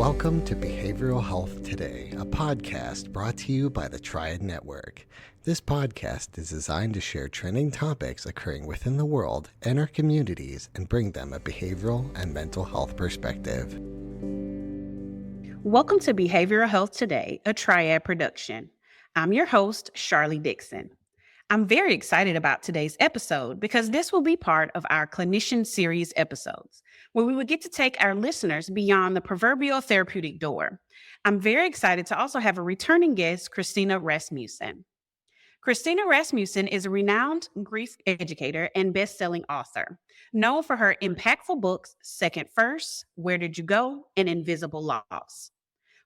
Welcome to Behavioral Health Today, a podcast brought to you by the Triad Network. This podcast is designed to share trending topics occurring within the world and our communities and bring them a behavioral and mental health perspective. Welcome to Behavioral Health Today, a Triad production. I'm your host, Sharlee Dixon. I'm very excited about today's episode because this will be part of our Clinicians Series episodes, where we will get to take our listeners beyond the proverbial therapeutic door. I'm very excited to also have a returning guest, Christina Rasmussen. Christina Rasmussen is a renowned grief educator and best-selling author, known for her impactful books, Second First, Where Did You Go, and Invisible Loss.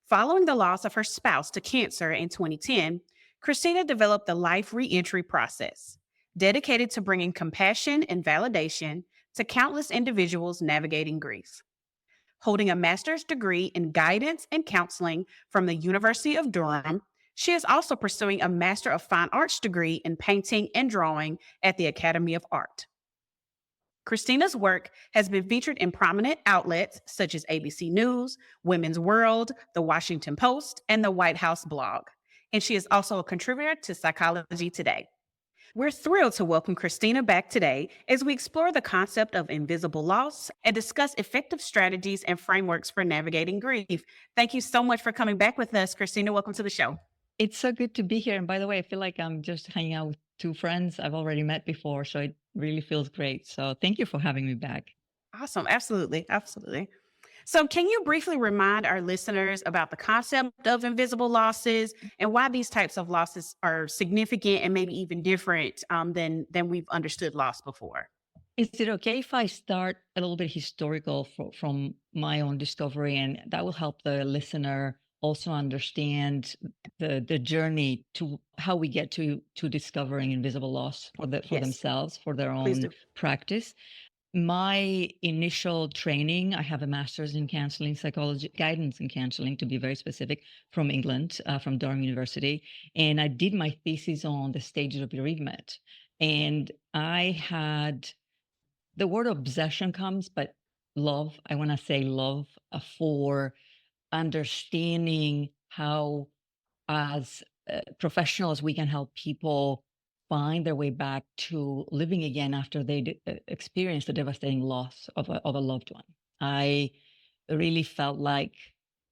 Following the loss of her spouse to cancer in 2010, Christina developed the Life Reentry process, dedicated to bringing compassion and validation to countless individuals navigating grief. Holding a master's degree in guidance and counseling from the University of Durham, she is also pursuing a Master of Fine Arts degree in painting and drawing at the Academy of Art. Christina's work has been featured in prominent outlets such as ABC News, Women's World, The Washington Post, and the White House blog. And she is also a contributor to Psychology Today. We're thrilled to welcome Christina back today as we explore the concept of invisible loss and discuss effective strategies and frameworks for navigating grief. Thank you so much for coming back with us, Christina. Welcome to the show. It's so good to be here. And by the way, I feel like I'm just hanging out with two friends I've already met before. So it really feels great. So thank you for having me back. Awesome. Absolutely. Absolutely. So, can you briefly remind our listeners about the concept of invisible losses and why these types of losses are significant and maybe even different than we've understood loss before? Is it okay if I start a little bit historical from my own discovery? And that will help the listener also understand the journey to how we get to discovering invisible loss for Yes, themselves, for their please own do. practice. My initial training, I have a master's in counseling psychology, guidance and counseling, to be very specific, from England, from Durham University. And I did my thesis on the stages of bereavement. And I had the word obsession comes, but love, I want to say love for understanding how, as professionals, we can help people find their way back to living again after they experience the devastating loss of a loved one. I really felt like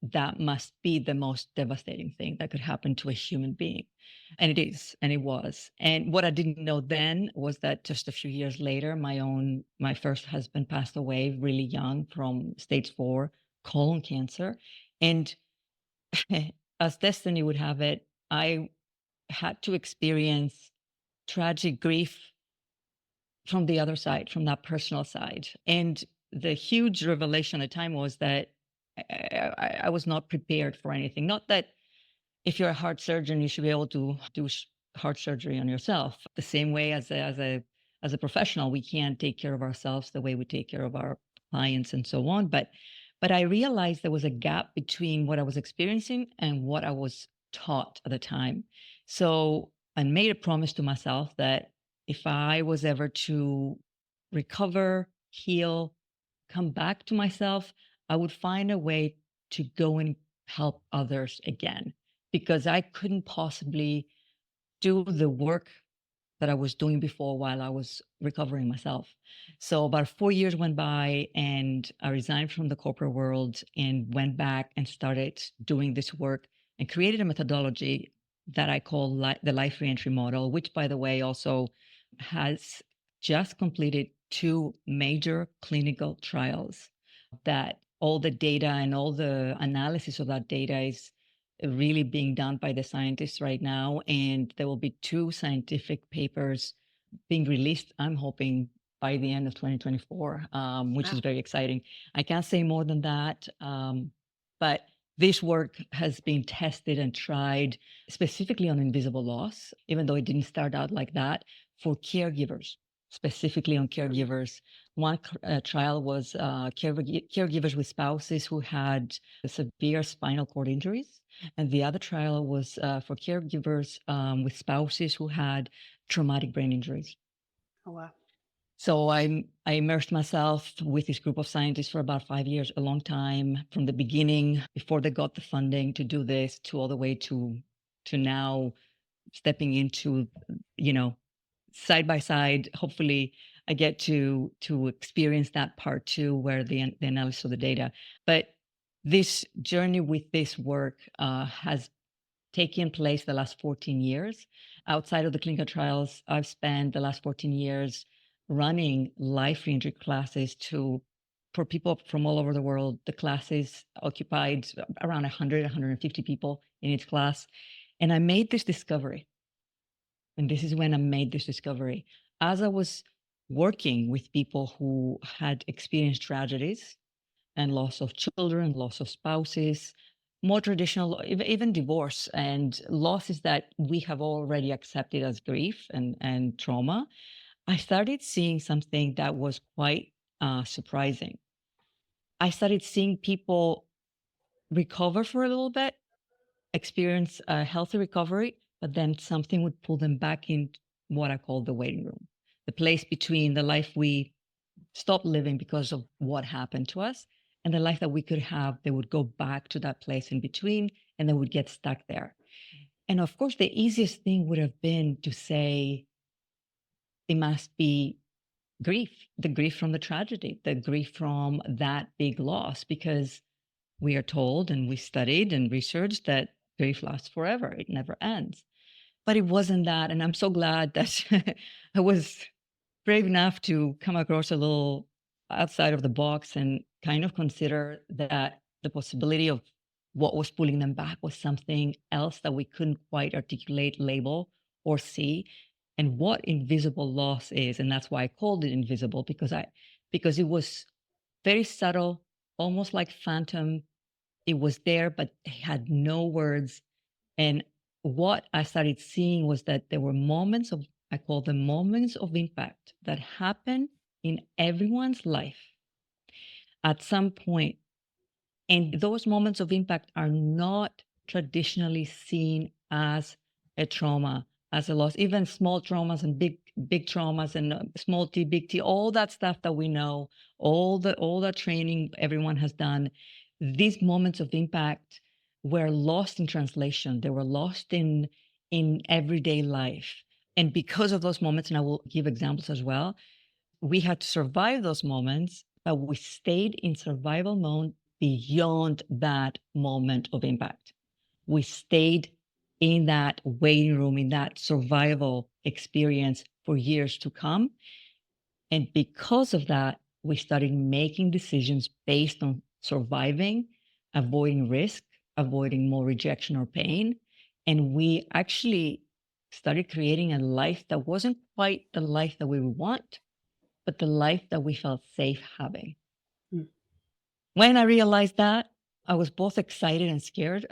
that must be the most devastating thing that could happen to a human being. And it is, and it was. And what I didn't know then was that just a few years later, my first husband passed away really young from stage 4 colon cancer. And as destiny would have it, I had to experience tragic grief from the other side, from that personal side. And the huge revelation at the time was that I was not prepared for anything. Not that if you're a heart surgeon, you should be able to do heart surgery on yourself. The same way as a professional, we can't take care of ourselves the way we take care of our clients and so on. But I realized there was a gap between what I was experiencing and what I was taught at the time. So I made a promise to myself that if I was ever to recover, heal, come back to myself, I would find a way to go and help others again, because I couldn't possibly do the work that I was doing before while I was recovering myself. So about 4 years went by and I resigned from the corporate world and went back and started doing this work and created a methodology that I call the Life Reentry model, which, by the way, also has just completed 2 major clinical trials. That all the data and all the analysis of that data is really being done by the scientists right now. And there will be 2 scientific papers being released, I'm hoping, by the end of 2024, which is Wow. very exciting. I can't say more than that. But this work has been tested and tried specifically on invisible loss, even though it didn't start out like that, for caregivers, specifically on caregivers. One trial was caregivers with spouses who had severe spinal cord injuries. And the other trial was for caregivers with spouses who had traumatic brain injuries. Oh, wow. So I immersed myself with this group of scientists for about 5 years, a long time, from the beginning, before they got the funding to do this, to all the way to now stepping into, you know, side by side. Hopefully, I get to experience that part too, where the analysis of the data. But this journey with this work has taken place the last 14 years. Outside of the clinical trials, I've spent the last 14 years running life reentry classes for people from all over the world. The classes occupied around 100, 150 people in each class. And I made this discovery. And this is when I made this discovery. As I was working with people who had experienced tragedies and loss of children, loss of spouses, more traditional, even divorce and losses that we have already accepted as grief and trauma, I started seeing something that was quite surprising. I started seeing people recover for a little bit, experience a healthy recovery, but then something would pull them back in what I call the waiting room, the place between the life we stopped living because of what happened to us and the life that we could have. They would go back to that place in between and they would get stuck there. And of course, the easiest thing would have been to say it must be grief, the grief from the tragedy, the grief from that big loss, because we are told and we studied and researched that grief lasts forever, it never ends. But it wasn't that. And I'm so glad that I was brave enough to come across a little outside of the box and kind of consider that the possibility of what was pulling them back was something else that we couldn't quite articulate, label, or see, and what invisible loss is. And that's why I called it invisible, because it was very subtle, almost like phantom. It was there, but it had no words. And what I started seeing was that there were moments of, I call them moments of impact, that happen in everyone's life at some point. And those moments of impact are not traditionally seen as a trauma, as a loss, even small traumas and big traumas and small T, big T, all that stuff that we know, all the training everyone has done. These moments of impact were lost in translation. They were lost in everyday life. And because of those moments, and I will give examples as well, we had to survive those moments, but we stayed in survival mode beyond that moment of impact. We stayed in that waiting room, in that survival experience for years to come. And because of that, we started making decisions based on surviving, avoiding risk, avoiding more rejection or pain. And we actually started creating a life that wasn't quite the life that we would want, but the life that we felt safe having. Mm. When I realized that, I was both excited and scared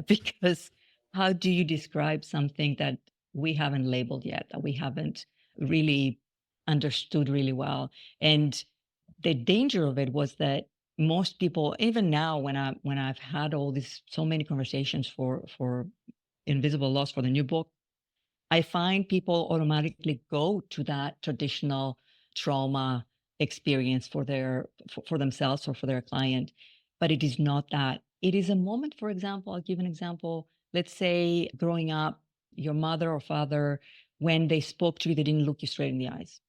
because how do you describe something that we haven't labeled yet, that we haven't really understood really well? And the danger of it was that most people, even now, when I've had all these so many conversations for Invisible Loss for the new book, I find people automatically go to that traditional trauma experience for themselves or for their client, but it is not that. It is a moment. For example, I'll give an example. Let's say growing up, your mother or father, when they spoke to you, they didn't look you straight in the eyes,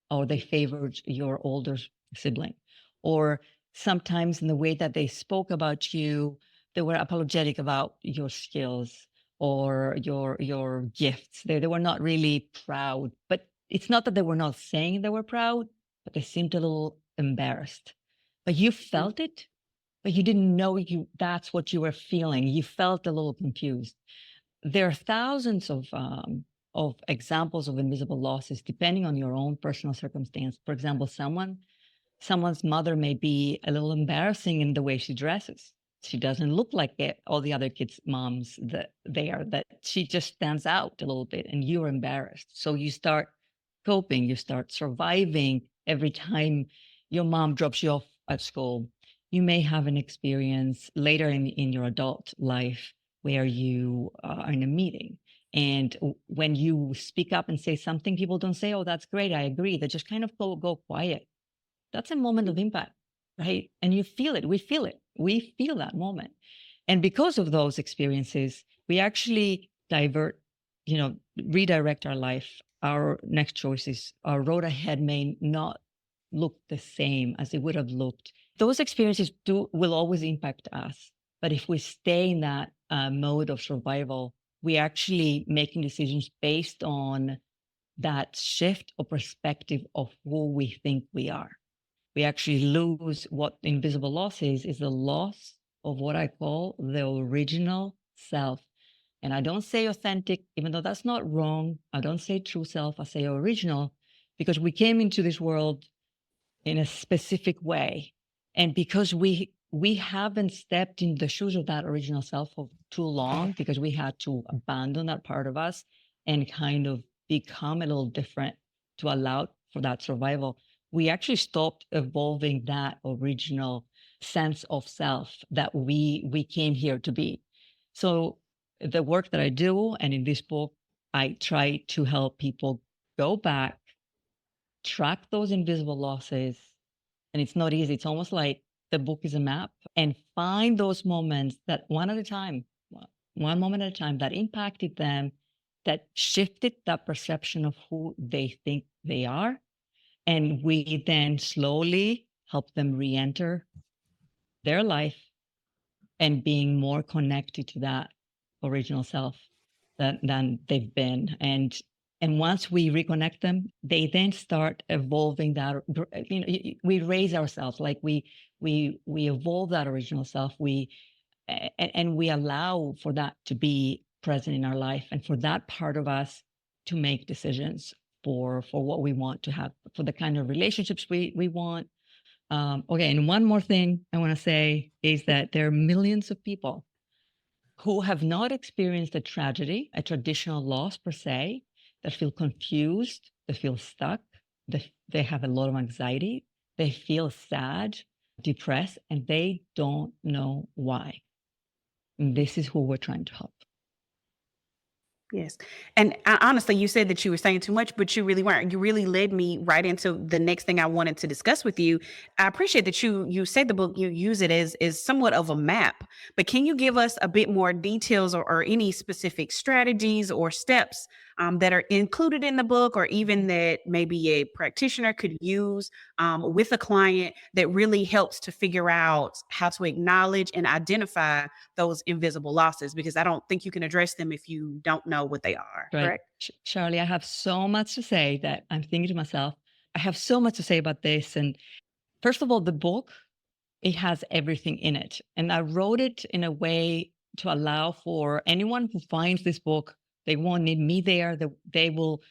or they favored your older sibling, or sometimes in the way that they spoke about you, they were apologetic about your skills or your gifts. They were not really proud, but it's not that they were not saying they were proud, but they seemed a little embarrassed. But you Mm. felt it, but you didn't know that's what you were feeling. You felt a little confused. There are thousands of examples of invisible losses depending on your own personal circumstance. For example, someone's mother may be a little embarrassing in the way she dresses. She doesn't look like all the other kids' moms that they are, that she just stands out a little bit and you're embarrassed. So you start coping, you start surviving every time your mom drops you off at school. You may have an experience later in your adult life where you are in a meeting And when you speak up and say something, people don't say, oh, that's great, I agree. They just kind of go quiet. That's a moment of impact, right? And you feel it. We feel it. We feel that moment. And because of those experiences, we actually redirect our life. Our next choices, our road ahead may not look the same as it would have looked. Those experiences will always impact us. But if we stay in that mode of survival, we actually making decisions based on that shift of perspective of who we think we are. We actually lose what invisible loss is the loss of what I call the original self. And I don't say authentic, even though that's not wrong. I don't say true self, I say original, because we came into this world in a specific way. And because we haven't stepped in the shoes of that original self for too long, because we had to abandon that part of us and kind of become a little different to allow for that survival, we actually stopped evolving that original sense of self that we came here to be. So the work that I do, and in this book, I try to help people go back, track those invisible losses. And it's not easy. It's almost like the book is a map, and find those moments that one at a time, one moment at a time, that impacted them, that shifted that perception of who they think they are. And we then slowly help them re-enter their life and being more connected to that original self than they've been. And once we reconnect them, they then start evolving that. We raise ourselves, like we evolve that original self. And we allow for that to be present in our life, and for that part of us to make decisions for what we want to have, for the kind of relationships we want. Okay, and one more thing I want to say is that there are millions of people who have not experienced a tragedy, a traditional loss per se, that feel confused, they feel stuck, they have a lot of anxiety, they feel sad, depressed, and they don't know why. And this is who we're trying to help. Yes. And honestly, you said that you were saying too much, but you really weren't. You really led me right into the next thing I wanted to discuss with you. I appreciate that you said the book, you use it as somewhat of a map, but can you give us a bit more details or any specific strategies or steps that are included in the book, or even that maybe a practitioner could use with a client that really helps to figure out how to acknowledge and identify those invisible losses? Because I don't think you can address them if you don't know what they are, Right. correct? Sharlee, I have so much to say that I'm thinking to myself, I have so much to say about this. And first of all, the book, it has everything in it. And I wrote it in a way to allow for anyone who finds this book, they won't need me there. They will,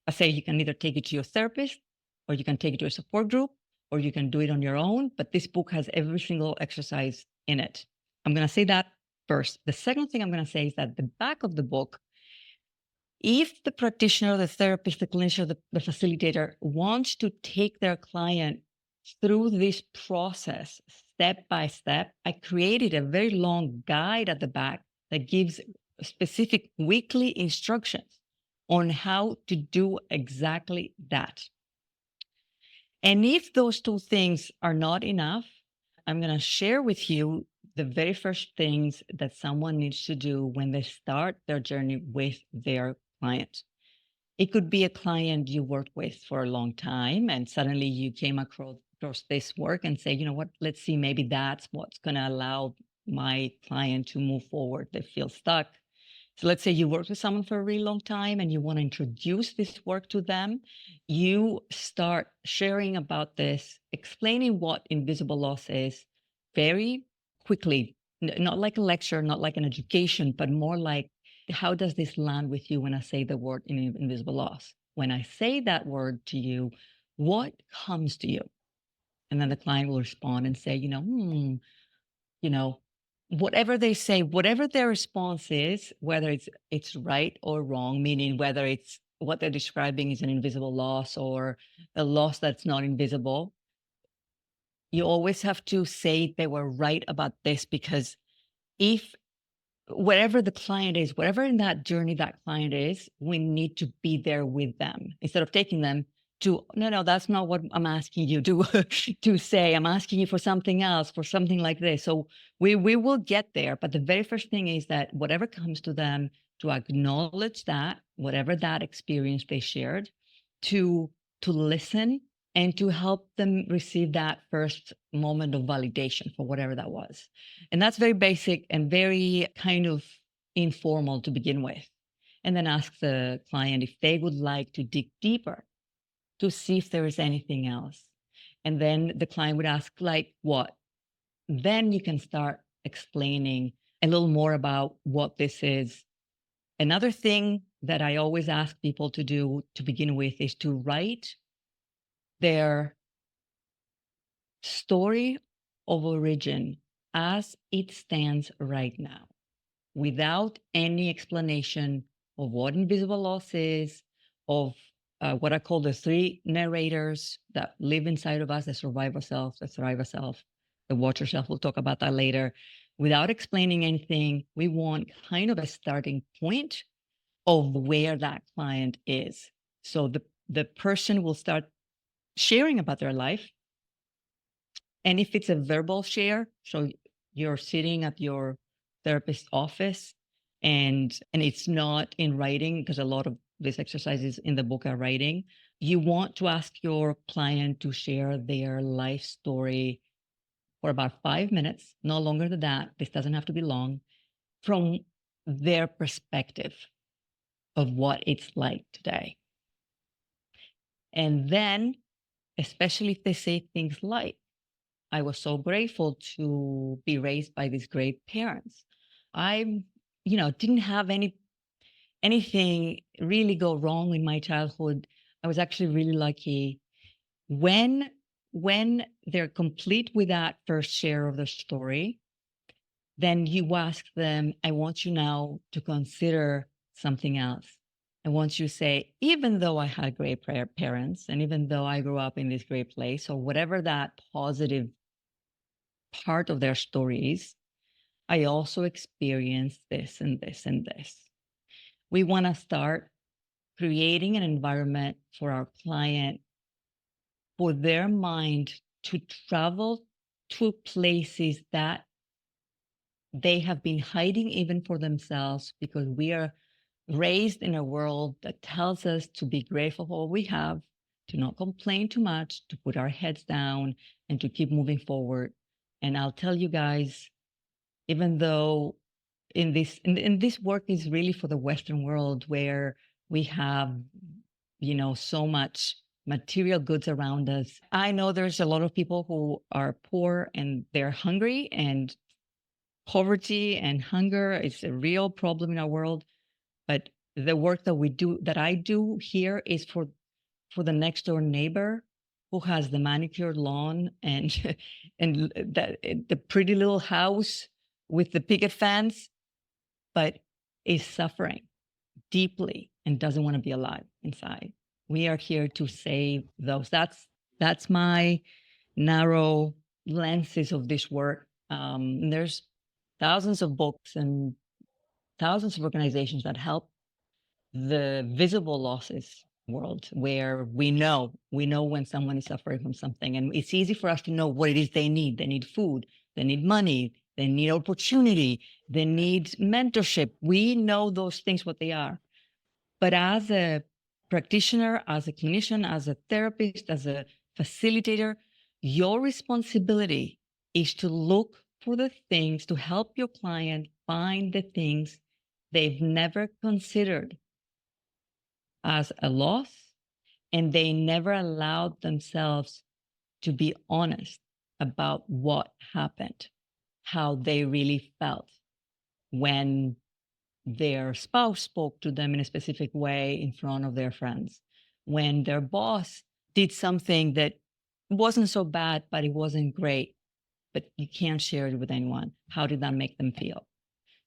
I say, you can either take it to your therapist, or you can take it to a support group, or you can do it on your own. But this book has every single exercise in it. I'm going to say that first. The second thing I'm going to say is that the back of the book, if the practitioner, the therapist, the clinician, the facilitator wants to take their client through this process step by step, I created a very long guide at the back that gives specific weekly instructions on how to do exactly that. And if those two things are not enough, I'm going to share with you the very first things that someone needs to do when they start their journey with their client. It could be a client you worked with for a long time, and suddenly you came across this work and say, you know what, let's see, maybe that's what's going to allow my client to move forward. They feel stuck. So let's say you worked with someone for a really long time and you want to introduce this work to them. You start sharing about this, explaining what invisible loss is very quickly, not like a lecture, not like an education, but more like, how does this land with you when I say the word invisible loss? When I say that word to you, what comes to you? And then the client will respond and say, you know, whatever they say, whatever their response is, whether it's right or wrong, meaning whether it's what they're describing is an invisible loss or a loss that's not invisible, you always have to say they were right about this, because if wherever the client is, wherever in that journey that client is, we need to be there with them instead of taking them to, no, that's not what I'm asking you to, to say. I'm asking you for something else, for something like this. So we will get there. But the very first thing is that whatever comes to them, to acknowledge that, whatever that experience they shared, to listen and to help them receive that first moment of validation for whatever that was. And that's very basic and very kind of informal to begin with. And then ask the client if they would like to dig deeper to see if there is anything else. And then the client would ask, like, what? Then you can start explaining a little more about what this is. Another thing that I always ask people to do to begin with is to write their story of origin as it stands right now, without any explanation of what invisible loss is, of what I call the three narrators that live inside of us: the survivor self, the thriver self, the watcher self. We'll talk about that later. Without explaining anything, we want kind of a starting point of where that client is. So the person will start sharing about their life. And if it's a verbal share, so you're sitting at your therapist's office and it's not in writing, because a lot of these exercises in the book are writing, you want to ask your client to share their life story for about 5 minutes, no longer than that. This doesn't have to be long, from their perspective of what it's like today. And then, especially if they say things like, I was so grateful to be raised by these great parents. I, didn't have anything really go wrong in my childhood. I was actually really lucky. When they're complete with that first share of the story, then you ask them, I want you now to consider something else. I want you to say, even though I had great parents, and even though I grew up in this great place, or whatever that positive part of their stories, I also experienced this and this and this. We want to start creating an environment for our client, for their mind to travel to places that they have been hiding even for themselves, because we are raised in a world that tells us to be grateful for what we have, to not complain too much, to put our heads down, and to keep moving forward. And I'll tell you guys, even though in this work is really for the Western world, where we have, so much material goods around us, I know there's a lot of people who are poor and they're hungry, and poverty and hunger is a real problem in our world. But the work that I do here is for the next door neighbor who has the manicured lawn and the pretty little house with the picket fence, but is suffering deeply and doesn't want to be alive inside. We are here to save those. That's my narrow lenses of this work. There's thousands of books and thousands of organizations that help the visible losses world, where we know when someone is suffering from something, and it's easy for us to know what it is they need. They need food, they need money, they need opportunity, they need mentorship. We know those things, what they are. But as a practitioner, as a clinician, as a therapist, as a facilitator, your responsibility is to look for the things, to help your client find the things they've never considered as a loss, and they never allowed themselves to be honest about what happened, how they really felt when their spouse spoke to them in a specific way in front of their friends, when their boss did something that wasn't so bad, but it wasn't great, but you can't share it with anyone. How did that make them feel?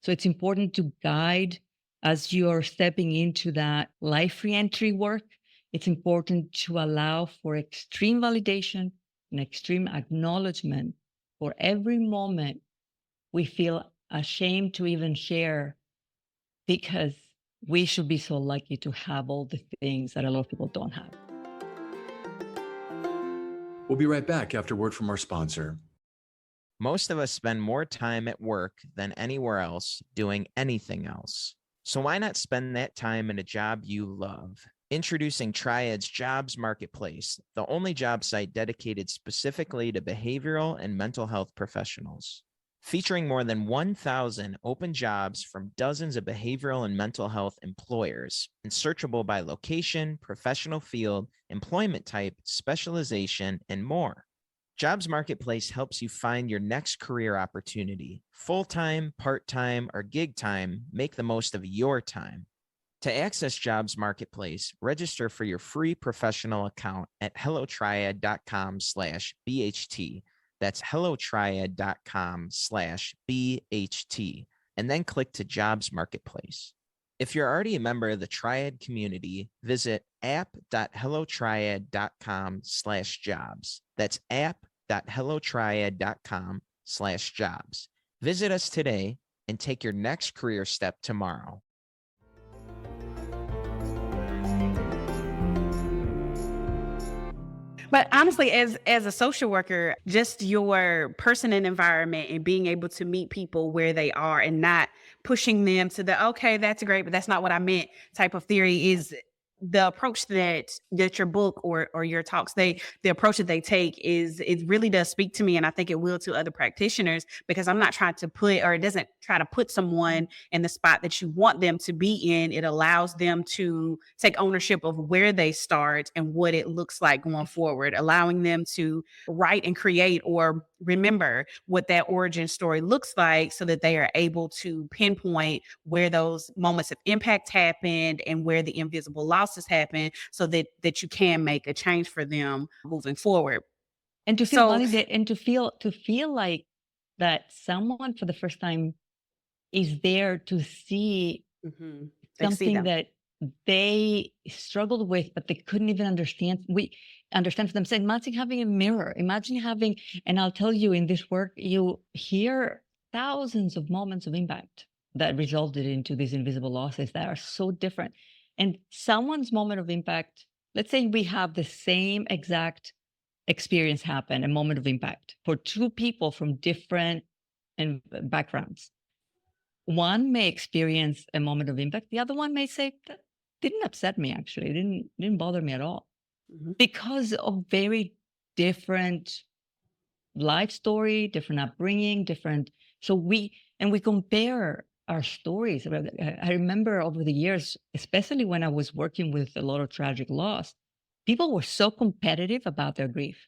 So it's important to guide as you're stepping into that life reentry work. It's important to allow for extreme validation and extreme acknowledgement for every moment we feel ashamed to even share because we should be so lucky to have all the things that a lot of people don't have. We'll be right back after word from our sponsor. Most of us spend more time at work than anywhere else doing anything else. So why not spend that time in a job you love? Introducing Triad's Jobs Marketplace, the only job site dedicated specifically to behavioral and mental health professionals. Featuring more than 1,000 open jobs from dozens of behavioral and mental health employers, and searchable by location, professional field, employment type, specialization, and more. Jobs Marketplace helps you find your next career opportunity. Full-time, part-time, or gig time, make the most of your time. To access Jobs Marketplace, register for your free professional account at hellotriad.com/BHT. That's hellotriad.com/BHT, and then click to Jobs Marketplace. If you're already a member of the Triad community, visit app.hellotriad.com/jobs. That's app.hellotriad.com/jobs. Visit us today and take your next career step tomorrow. But honestly, as a social worker, just your person and environment and being able to meet people where they are and not pushing them to the, okay, that's great, but that's not what I meant type of theory is the approach that your book or your talks, the approach that they take is, it really does speak to me. And I think it will to other practitioners, because I'm not trying to put, or it doesn't try to put someone in the spot that you want them to be in. It allows them to take ownership of where they start and what it looks like going forward, allowing them to write and create or remember what that origin story looks like, so that they are able to pinpoint where those moments of impact happened and where the invisible losses happen, so that you can make a change for them moving forward. And to feel So validated, and to feel like that someone for the first time is there to see they see something them. that they struggled with, but they couldn't even understand. We understand for themselves. Imagine having a mirror. Imagine having, and I'll tell you, in this work, you hear thousands of moments of impact that resulted into these invisible losses that are so different. And someone's moment of impact, let's say we have the same exact experience happen, a moment of impact for two people from different backgrounds. One may experience a moment of impact. The other one may say, that didn't upset me, actually. It didn't bother me at all. Because of very different life story, different upbringing, different. So we compare our stories. I remember over the years, especially when I was working with a lot of tragic loss, people were so competitive about their grief.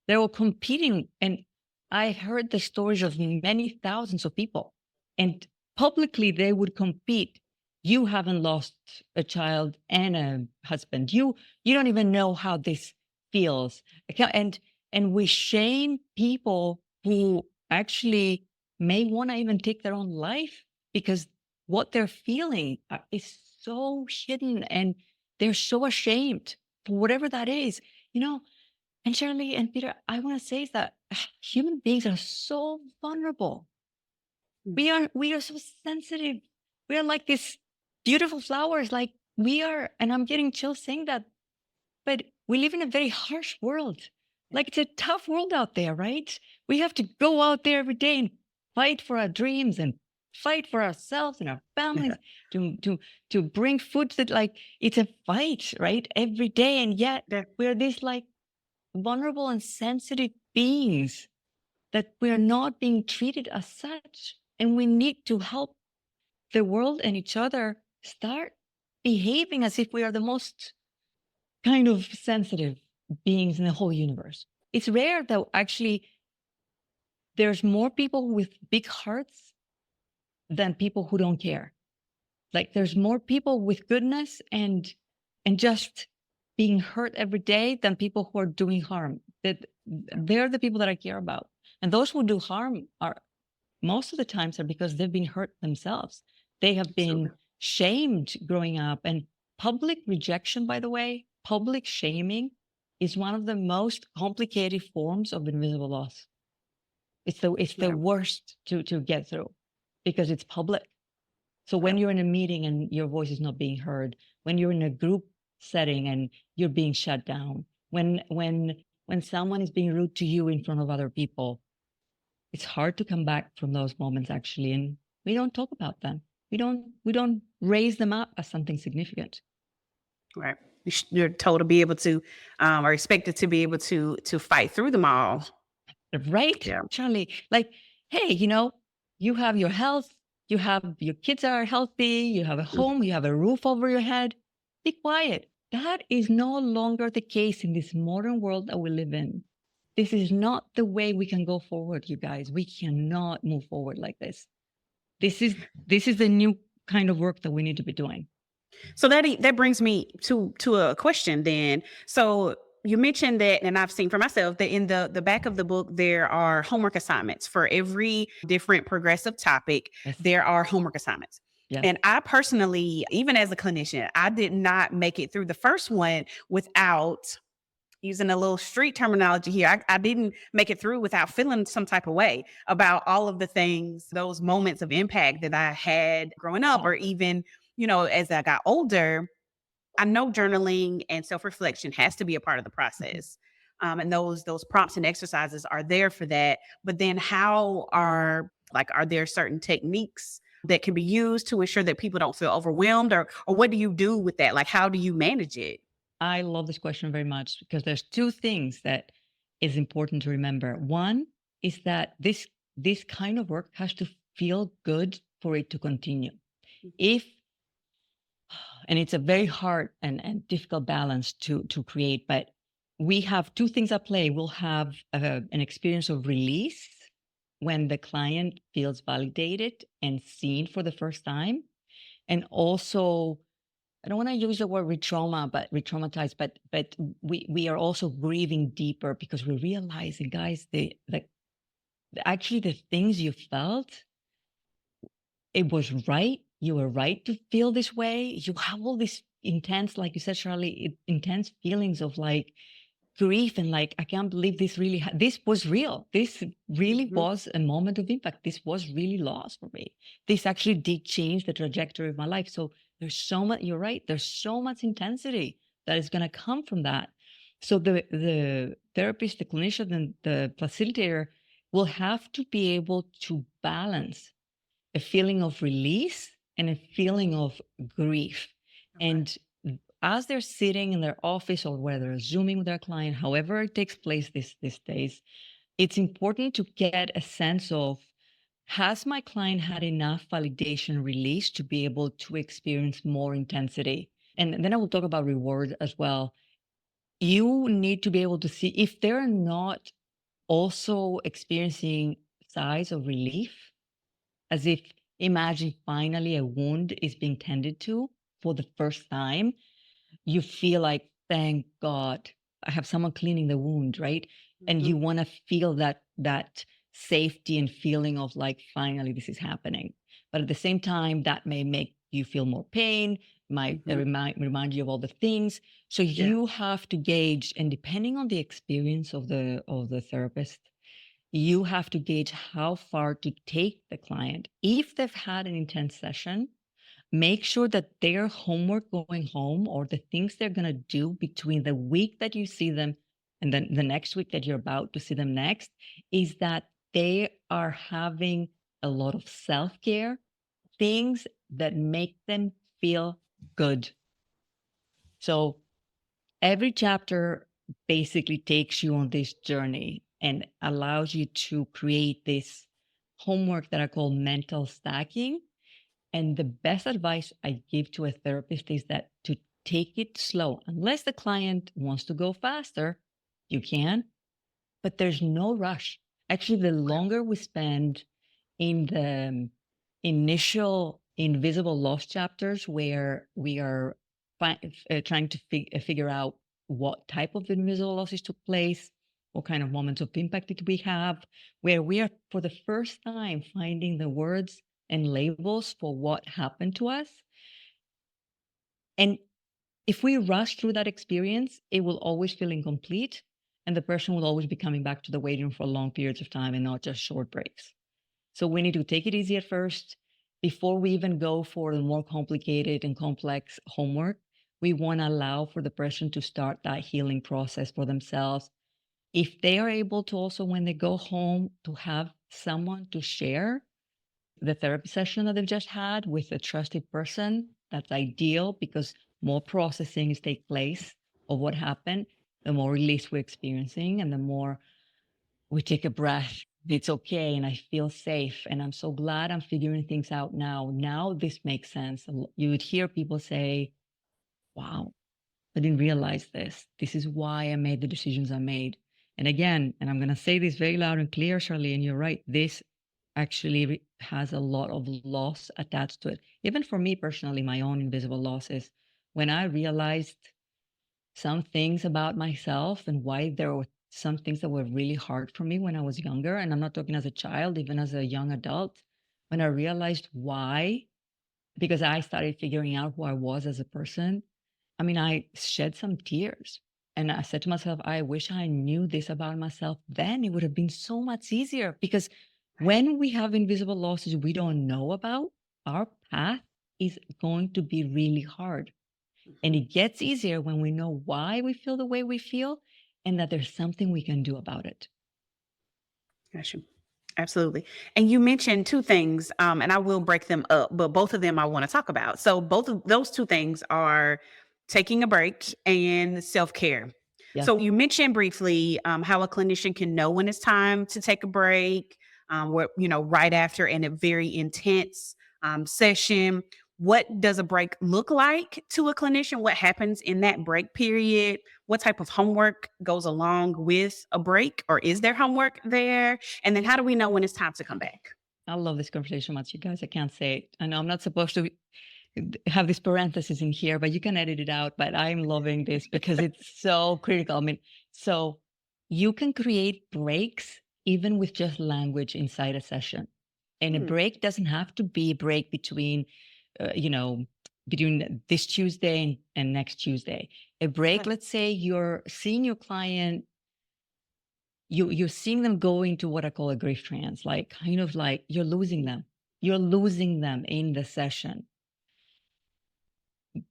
They were competing. And I heard the stories of many thousands of people. And publicly, they would compete. You haven't lost a child and a husband. You don't even know how this feels. And we shame people who actually may want to even take their own life, because what they're feeling is so hidden, and they're so ashamed for whatever that is. And Sharlee and Peter, I want to say is that human beings are so vulnerable. We are so sensitive. We are like these beautiful flowers, like we are, and I'm getting chills saying that, but we live in a very harsh world. Like, it's a tough world out there, right? We have to go out there every day and fight for our dreams and fight for ourselves and our families to bring food that, like, it's a fight, right? Every day. And yet we're these like vulnerable and sensitive beings that we're not being treated as such. And we need to help the world and each other start behaving as if we are the most kind of sensitive beings in the whole universe. It's rare that actually there's more people with big hearts than people who don't care. Like, there's more people with goodness and just being hurt every day than people who are doing harm. That they're the people that I care about. And those who do harm are most of the times are because they've been hurt themselves. They have been shamed growing up. And public rejection, by the way, public shaming is one of the most complicated forms of invisible loss. It's the worst to get through. because it's public. So when you're in a meeting and your voice is not being heard, when you're in a group setting and you're being shut down, when someone is being rude to you in front of other people, it's hard to come back from those moments actually, and we don't talk about them. We don't raise them up as something significant. Right. You're told to be able to, or expected to be able to fight through them all. Right, Yeah. Charlie? Like, hey, you have your health, you have your kids are healthy, you have a home, you have a roof over your head. Be quiet. That is no longer the case in this modern world that we live in. This is not the way we can go forward, you guys. We cannot move forward like this. This is the new kind of work that we need to be doing. So that brings me to a question then. So you mentioned that, and I've seen for myself that in the back of the book there are homework assignments for every different progressive topic. Yes. There are homework assignments. Yes. And I personally, even as a clinician, I did not make it through the first one without, using a little street terminology here, I didn't make it through without feeling some type of way about all of the things, those moments of impact that I had growing up, or even, as I got older. I know journaling and self-reflection has to be a part of the process. And those prompts and exercises are there for that. But then are there certain techniques that can be used to ensure that people don't feel overwhelmed, or what do you do with that? Like, how do you manage it? I love this question very much because there's two things that is important to remember. One is that this kind of work has to feel good for it to continue. And it's a very hard and difficult balance to create, but we have two things at play. We'll have an experience of release when the client feels validated and seen for the first time. And also, I don't want to use the word re-traumatized, but we are also grieving deeper because we're realizing, guys, actually the things you felt, it was right. You were right to feel this way. You have all this intense, like you said, Sharlee, intense feelings of like grief and like, I can't believe this really, this was real. This really was a moment of impact. This was really lost for me. This actually did change the trajectory of my life. So there's so much, you're right. There's so much intensity that is going to come from that. So the therapist, the clinician, and the facilitator will have to be able to balance a feeling of release and a feeling of grief. Okay. And as they're sitting in their office or where they're Zooming with their client, however it takes place these days, it's important to get a sense of, has my client had enough validation release to be able to experience more intensity? And then I will talk about reward as well. You need to be able to see if they're not also experiencing sighs of relief, as if imagine finally a wound is being tended to for the first time. You feel like, thank God, I have someone cleaning the wound, right? And you want to feel that safety and feeling of like, finally, this is happening. But at the same time, that may make you feel more pain, might remind you of all the things. So you have to gauge, and depending on the experience of the therapist, you have to gauge how far to take the client. If they've had an intense session, make sure that their homework going home or the things they're going to do between the week that you see them and then the next week that you're about to see them next is that they are having a lot of self-care, things that make them feel good. So every chapter basically takes you on this journey and allows you to create this homework that I call mental stacking. And the best advice I give to a therapist is that to take it slow. Unless the client wants to go faster, you can, but there's no rush. Actually, the longer we spend in the initial invisible loss chapters where we are trying to figure out what type of invisible losses took place, what kind of moments of impact did we have, where we are for the first time finding the words and labels for what happened to us. And if we rush through that experience, it will always feel incomplete. And the person will always be coming back to the waiting room for long periods of time and not just short breaks. So we need to take it easy at first. Before we even go for the more complicated and complex homework, we want to allow for the person to start that healing process for themselves. If they are able to also, when they go home, to have someone to share the therapy session that they've just had with a trusted person, that's ideal, because more processing is take place of what happened, the more release we're experiencing, and the more we take a breath. It's okay, and I feel safe, and I'm so glad I'm figuring things out now. Now this makes sense. You would hear people say, wow, I didn't realize this. This is why I made the decisions I made. And again, and I'm going to say this very loud and clear, Sharlee, and you're right, this actually has a lot of loss attached to it. Even for me personally, my own invisible losses, when I realized some things about myself and why there were some things that were really hard for me when I was younger, and I'm not talking as a child, even as a young adult, when I realized why, because I started figuring out who I was as a person. I mean, I shed some tears. And I said to myself, I wish I knew this about myself then. It would have been so much easier, because when we have invisible losses we don't know about, our path is going to be really hard. And it gets easier when we know why we feel the way we feel and that there's something we can do about it. Gotcha. Absolutely. And you mentioned two things, and I will break them up, but both of them I want to talk about. So both of those two things are taking a break and self-care. Yeah. So you mentioned briefly how a clinician can know when it's time to take a break, right after a very intense session. What does a break look like to a clinician? What happens in that break period? What type of homework goes along with a break, or is there homework there? And then how do we know when it's time to come back? I love this conversation much, you guys. I can't say it. I know I'm not supposed to have this parenthesis in here, but you can edit it out. But I'm loving this because it's so critical. I mean, so you can create breaks even with just language inside a session. And a break doesn't have to be a break between, between this Tuesday and next Tuesday. A break, let's say you're seeing your client, you're seeing them go into what I call a grief trance, like kind of like you're losing them. You're losing them in the session.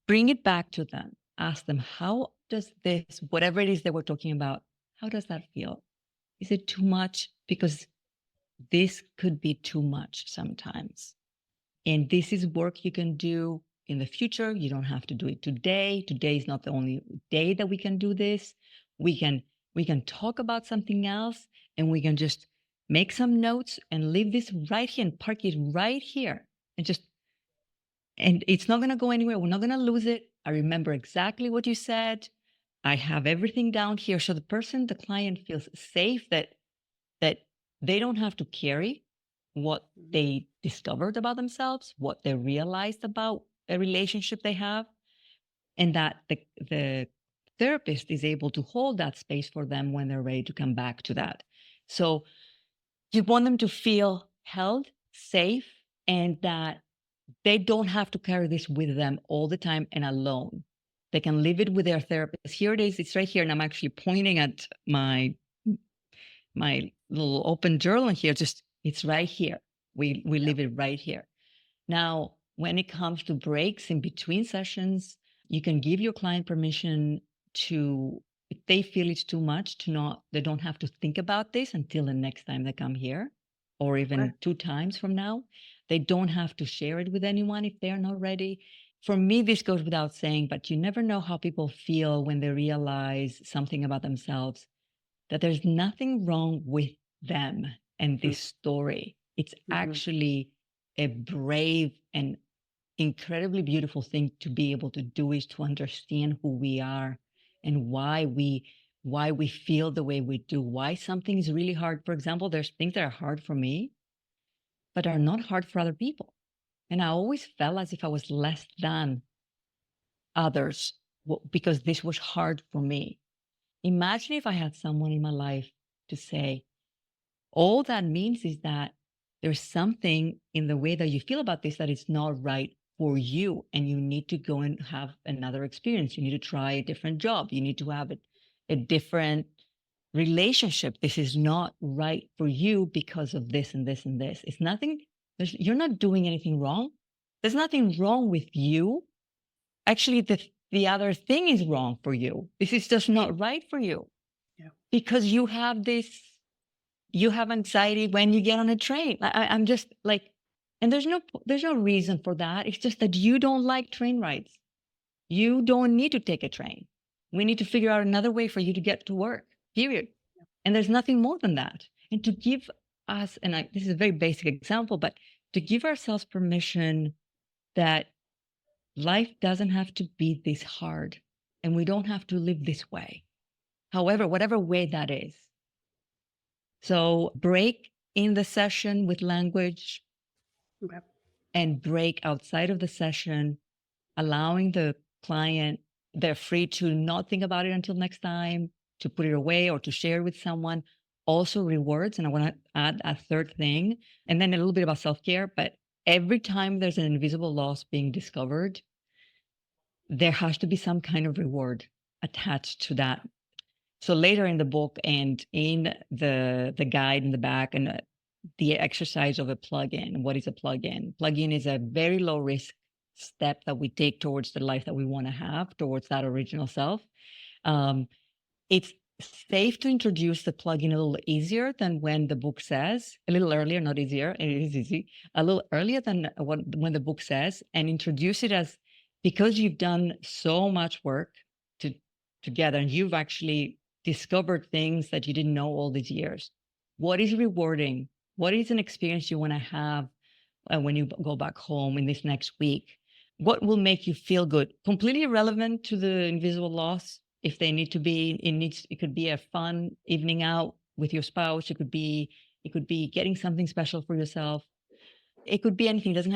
Bring it back to them. Ask them, how does this, whatever it is that we're talking about, how does that feel? Is it too much? Because this could be too much sometimes. And this is work you can do in the future. You don't have to do it today. Today is not the only day that we can do this. We can talk about something else, and we can just make some notes and leave this right here and park it right here and it's not going to go anywhere. We're not going to lose it. I remember exactly what you said. I have everything down here. So the client feels safe that they don't have to carry what they discovered about themselves, what they realized about a relationship they have, and that the therapist is able to hold that space for them when they're ready to come back to that. So you want them to feel held, safe, and that they don't have to carry this with them all the time and alone. They can leave it with their therapist. Here it is. It's right here. And I'm actually pointing at my little open journal here. It's right here. We leave it right here. Now, when it comes to breaks in between sessions, you can give your client permission to, if they feel it's too much, they don't have to think about this until the next time they come here, or even 2 times from now. They don't have to share it with anyone if they're not ready. For me, this goes without saying, but you never know how people feel when they realize something about themselves, that there's nothing wrong with them and this story. It's actually a brave and incredibly beautiful thing to be able to do, is to understand who we are and why we feel the way we do, why something is really hard. For example, there's things that are hard for me, but are not hard for other people. And I always felt as if I was less than others because this was hard for me. Imagine if I had someone in my life to say, all that means is that there's something in the way that you feel about this that is not right for you, and you need to go and have another experience. You need to try a different job. You need to have a different relationship, this is not right for you because of this and this and this. It's nothing, you're not doing anything wrong. There's nothing wrong with you. Actually, the other thing is wrong for you. This is just not right for you. Yeah. Because you have anxiety when you get on a train. I'm just like, and there's no reason for that. It's just that you don't like train rides. You don't need to take a train. We need to figure out another way for you to get to work, period. And there's nothing more than that. And to give us, this is a very basic example, but to give ourselves permission that life doesn't have to be this hard and we don't have to live this way. However, whatever way that is. So break in the session with language Okay. and break outside of the session, allowing the client, they're free to not think about it until next time, to put it away or to share with someone. Also rewards. And I want to add a third thing, and then a little bit about self-care. But every time there's an invisible loss being discovered, there has to be some kind of reward attached to that. So later in the book and in the guide in the back and the exercise of a plug-in. What is a plug-in? Plug-in is a very low risk step that we take towards the life that we want to have, towards that original self. It's safe to introduce the plug-in a little easier than when the book says, a little earlier, not easier, it is easy, a little earlier than when the book says, and introduce it as, because you've done so much work together and you've actually discovered things that you didn't know all these years. What is rewarding? What is an experience you want to have when you go back home in this next week? What will make you feel good? Completely irrelevant to the invisible loss. If they need to be, it could be a fun evening out with your spouse. It could be getting something special for yourself. It could be anything. It doesn't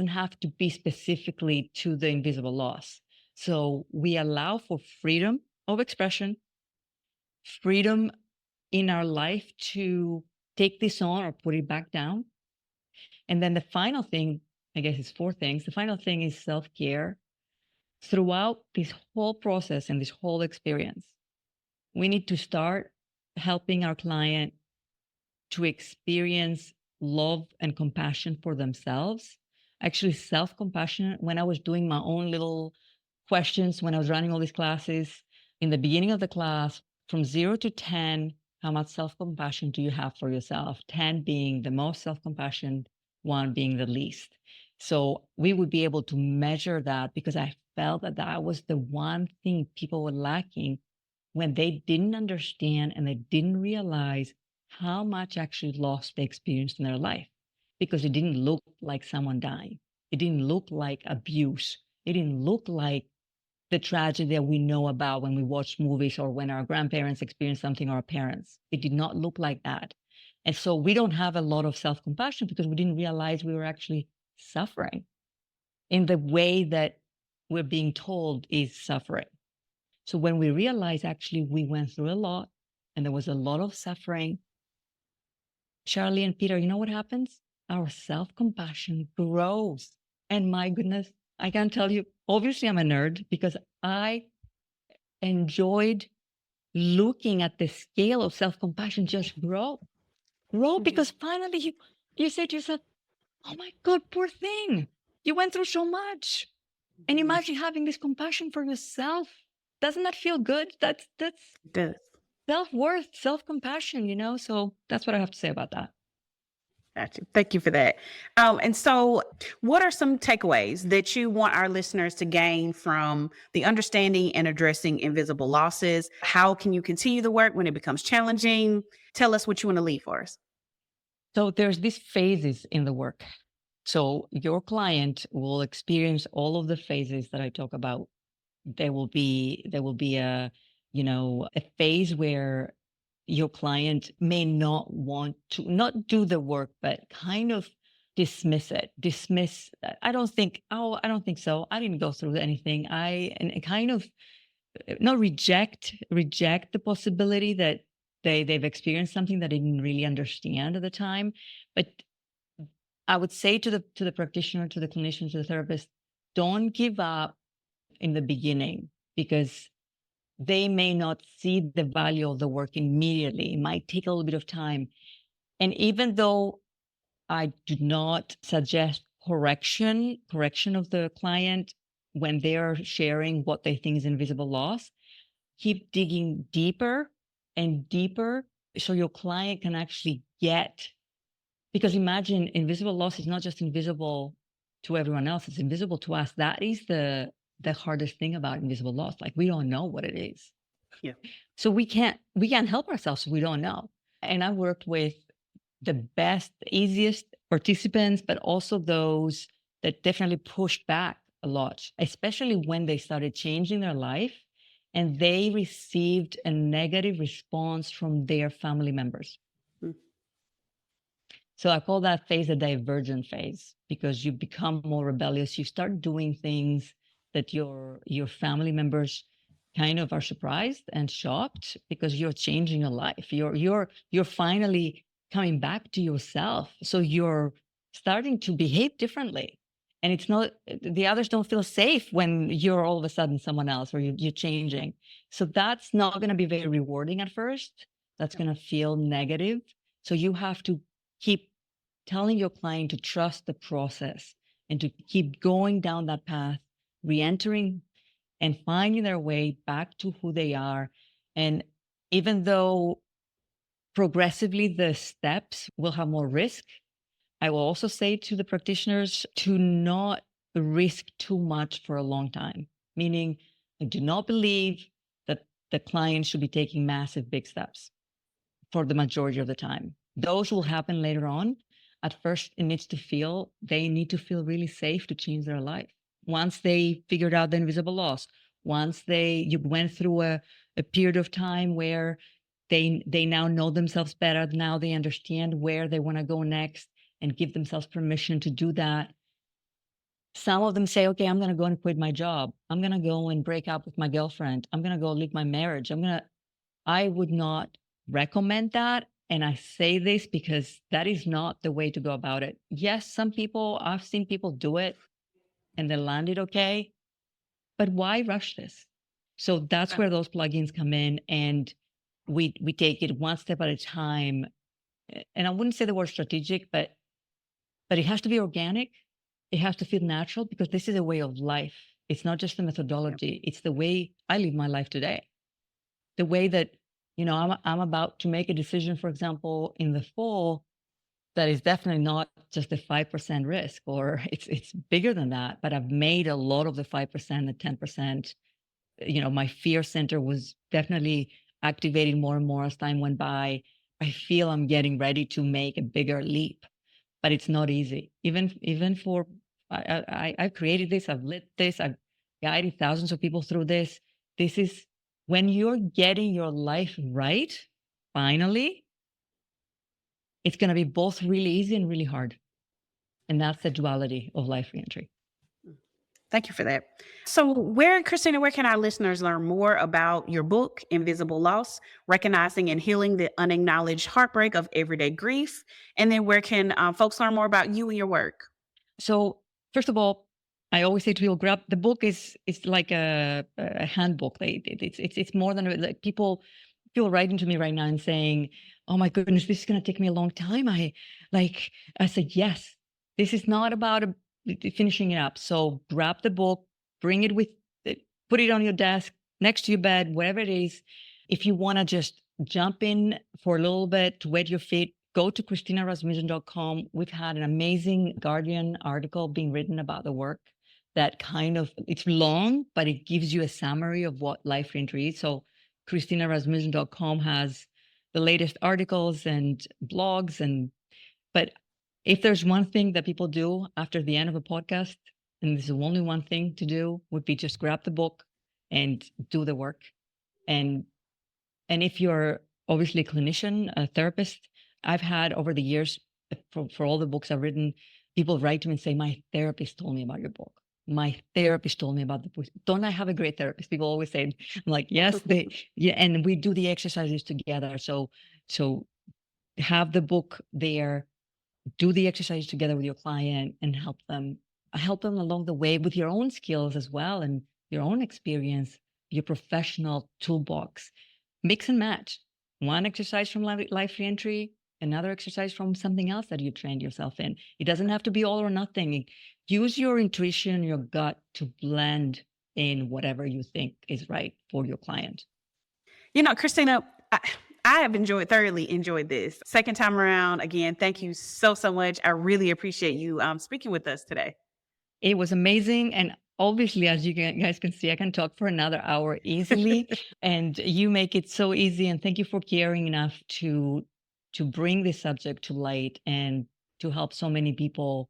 have to be specifically to the invisible loss. So we allow for freedom of expression, freedom in our life to take this on or put it back down. And then the final thing, I guess it's 4 things. The final thing is self-care. Throughout this whole process and this whole experience, we need to start helping our client to experience love and compassion for themselves. Actually, self-compassion. When I was doing my own little questions, when I was running all these classes, in the beginning of the class, from 0 to 10, how much self-compassion do you have for yourself? 10 being the most self-compassion, 1 being the least. So we would be able to measure that, because I felt that that was the one thing people were lacking when they didn't understand and they didn't realize how much actually loss they experienced in their life, because it didn't look like someone dying. It didn't look like abuse. It didn't look like the tragedy that we know about when we watch movies or when our grandparents experience something, or our parents. It did not look like that. And so we don't have a lot of self-compassion because we didn't realize we were actually suffering in the way that we're being told is suffering. So when we realize actually we went through a lot and there was a lot of suffering, Sharlee and Peter, you know what happens? Our self-compassion grows. And my goodness, I can tell you, obviously I'm a nerd because I enjoyed looking at the scale of self-compassion just grow, because finally you say to yourself, oh my God, poor thing. You went through so much. And imagine having this compassion for yourself. Doesn't that feel good? That's Good. self-worth, self-compassion, So that's what I have to say about that. Gotcha. Thank you for that. And so what are some takeaways that you want our listeners to gain from the understanding and addressing invisible losses? How can you continue the work when it becomes challenging? Tell us what you want to leave for us. So there's these phases in the work. So your client will experience all of the phases that I talk about. There will be a phase where your client may not want to not do the work, but kind of dismiss. I don't think so. I didn't go through anything. And kind of not reject the possibility that they've experienced something that they didn't really understand at the time. But I would say to the practitioner, to the clinician, to the therapist, don't give up in the beginning, because they may not see the value of the work immediately. It might take a little bit of time. And even though I do not suggest correction of the client when they're sharing what they think is invisible loss, keep digging deeper and deeper so your client can actually get, because imagine invisible loss is not just invisible to everyone else, it's invisible to us. That is the hardest thing about invisible loss. Like, we don't know what it is. Yeah. So we can't help ourselves. We don't know. And I worked with the best, easiest participants, but also those that definitely pushed back a lot, especially when they started changing their life and they received a negative response from their family members. Mm. So I call that phase a divergent phase, because you become more rebellious. You start doing things that your family members kind of are surprised and shocked, because you're changing your life. You're finally coming back to yourself. So you're starting to behave differently. And it's not, the others don't feel safe when you're all of a sudden someone else, or you're changing. So that's not going to be very rewarding at first. That's going to feel negative. So you have to keep telling your client to trust the process and to keep going down that path, re-entering and finding their way back to who they are. And even though progressively the steps will have more risk, I will also say to the practitioners to not risk too much for a long time. Meaning, I do not believe that the client should be taking massive big steps for the majority of the time. Those will happen later on. At first, they need to feel really safe to change their life. Once they figured out the invisible loss, once you went through a period of time where they now know themselves better, now they understand where they want to go next and give themselves permission to do that. Some of them say, okay, I'm going to go and quit my job. I'm going to go and break up with my girlfriend. I'm going to go leave my marriage. I would not recommend that. And I say this because that is not the way to go about it. Yes, I've seen people do it and they landed okay, but why rush this? So that's where those plugins come in, and we take it one step at a time. And I wouldn't say the word strategic, but it has to be organic. It has to feel natural, because this is a way of life. It's not just a methodology. It's the way I live my life today. The way that, I'm about to make a decision, for example, in the fall, that is definitely not just a 5% risk, or it's bigger than that, but I've made a lot of the 5%, the 10%. My fear center was definitely activating more and more as time went by. I feel I'm getting ready to make a bigger leap, but it's not easy. Even for, I've created this, I've lit this, I've guided thousands of people through this. This is when you're getting your life right, finally, it's going to be both really easy and really hard. And that's the duality of life reentry. Thank you for that. So Christina, where can our listeners learn more about your book, Invisible Loss, Recognizing and Healing the Unacknowledged Heartbreak of Everyday Grief? And then where can folks learn more about you and your work? So first of all, I always say to people, grab the book. It's like a handbook. It's more than, like, people writing to me right now and saying, oh my goodness, this is going to take me a long time. I said, yes, this is not about finishing it up. So grab the book, bring it put it on your desk, next to your bed, wherever it is. If you want to just jump in for a little bit to wet your feet, go to ChristinaRasmussen.com. We've had an amazing Guardian article being written about the work that it's long, but it gives you a summary of what Life Reentry is. So ChristinaRasmussen.com has the latest articles and blogs. But if there's one thing that people do after the end of a podcast, and this is only one thing to do, would be just grab the book and do the work. And if you're obviously a clinician, a therapist, I've had over the years, for all the books I've written, people write to me and say, my therapist told me about your book. My therapist told me about the book. Don't I have a great therapist? People always say, I'm like, yes, and we do the exercises together. So have the book there, do the exercises together with your client, and help them along the way with your own skills as well and your own experience, your professional toolbox. Mix and match. One exercise from Life Reentry, another exercise from something else that you trained yourself in. It doesn't have to be all or nothing. Use your intuition, your gut to blend in whatever you think is right for your client. Christina, I have thoroughly enjoyed this. Second time around, again, thank you so much. I really appreciate you speaking with us today. It was amazing. And obviously, as you guys can see, I can talk for another hour easily. And you make it so easy. And thank you for caring enough to bring this subject to light and to help so many people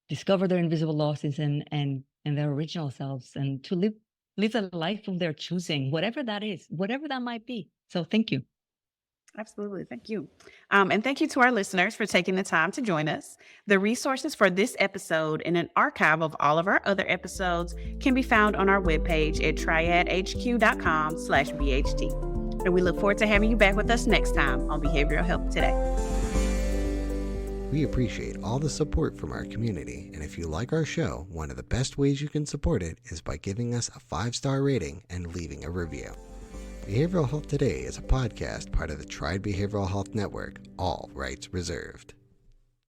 discover their invisible losses and their original selves, and to live the life of their choosing, whatever that is, whatever that might be. So thank you. Absolutely. Thank you. And thank you to our listeners for taking the time to join us. The resources for this episode and an archive of all of our other episodes can be found on our webpage at triadhq.com/BHT. And we look forward to having you back with us next time on Behavioral Health Today. We appreciate all the support from our community, and if you like our show, one of the best ways you can support it is by giving us a 5-star rating and leaving a review. Behavioral Health Today is a podcast part of the Triad Behavioral Health Network, all rights reserved.